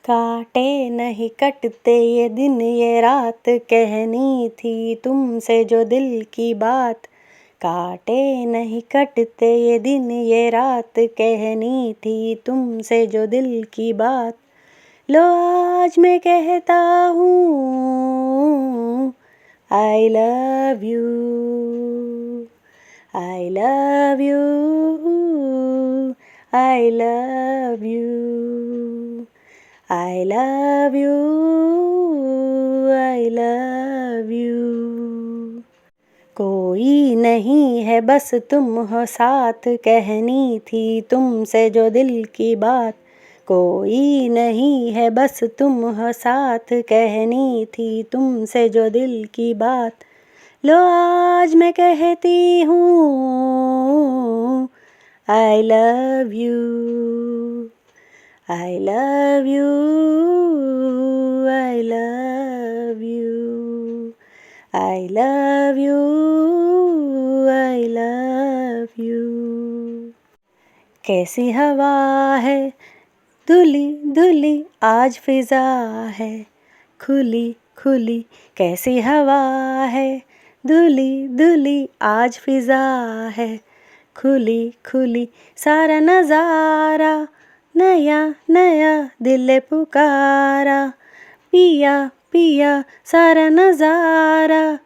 काटे नहीं कटते ये दिन ये रात, कहनी थी तुमसे जो दिल की बात। काटे नहीं कटते ये दिन ये रात, कहनी थी तुमसे जो दिल की बात। लो आज मैं कहता हूँ I love you, I love you, I love you, I love you, I love you। कोई नहीं है बस तुम हो साथ, कहनी थी तुमसे जो दिल की बात। कोई नहीं है बस तुम हो साथ, कहनी थी तुमसे जो दिल की बात। लो आज मैं कहती हूँ I love you, I love you, I love you, I love you, I love you। कैसी हवा है धुली धुली आज फिजा है खुली खुली। कैसी हवा है धुली धुली आज फिजा है खुली खुली। सारा नज़ारा नया नया दिल पुकारा। पिया पिया सारा नज़ारा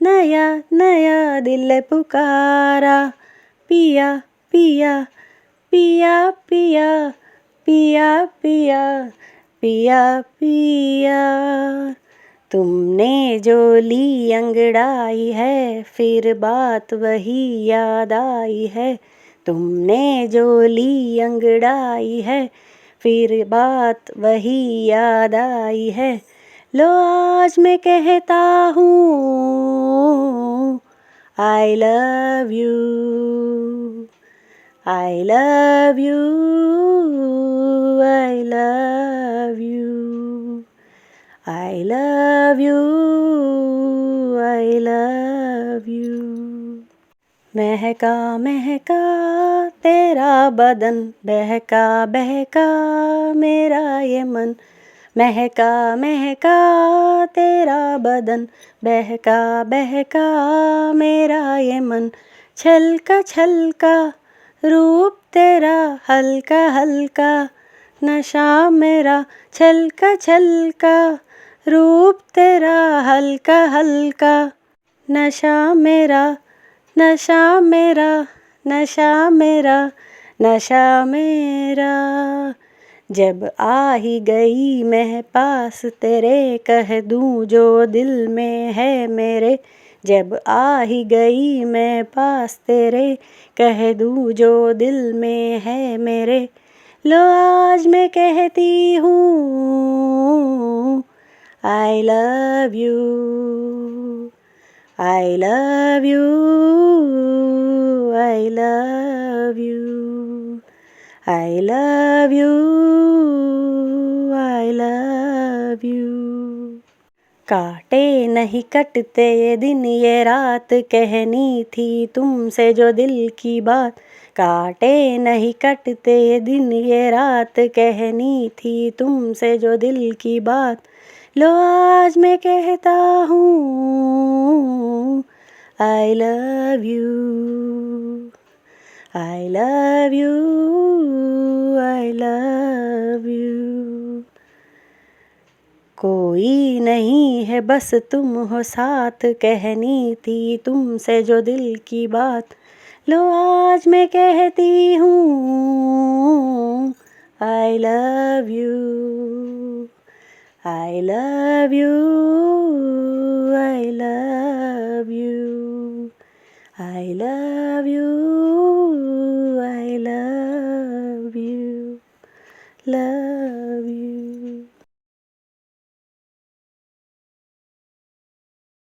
नया नया दिल पुकारा। पिया पिया पिया पिया पिया पिया पिया पिया। तुमने जो ली अंगड़ाई है, फिर बात वही याद आई है। तुमने जो ली अंगड़ाई है, फिर बात वही याद आई है। लो आज मैं कहता हूँ I love you, I love you, I love you, I love you, I love you। महका महका तेरा बदन, बहका बहका मेरा ये मन। महका महका तेरा बदन, बहका बहका मेरा ये मन। छलका छलका रूप तेरा हल्का हल्का, नशा मेरा। छलका छलका रूप तेरा हल्का हल्का, नशा मेरा नशा मेरा नशा मेरा नशा मेरा। जब आ ही गई मैं पास तेरे, कह दूँ जो दिल में है मेरे। जब आ ही गई मैं पास तेरे, कह दूँ जो दिल में है मेरे। लो आज मैं कहती हूँ I love you, I love you, I love you, I love you, I love you। काटे नहीं कटते ये दिन ये रात, कहनी थी तुमसे जो दिल की बात। काटे नहीं कटते ये दिन ये रात, कहनी थी तुमसे जो दिल की बात। लो आज मैं कहता हूँ I love you, I love you, I love you। कोई नहीं है बस तुम हो साथ, कहनी थी तुमसे जो दिल की बात। लो आज मैं कहती हूँ I love you, I love you, I love you, I love you, I love you, love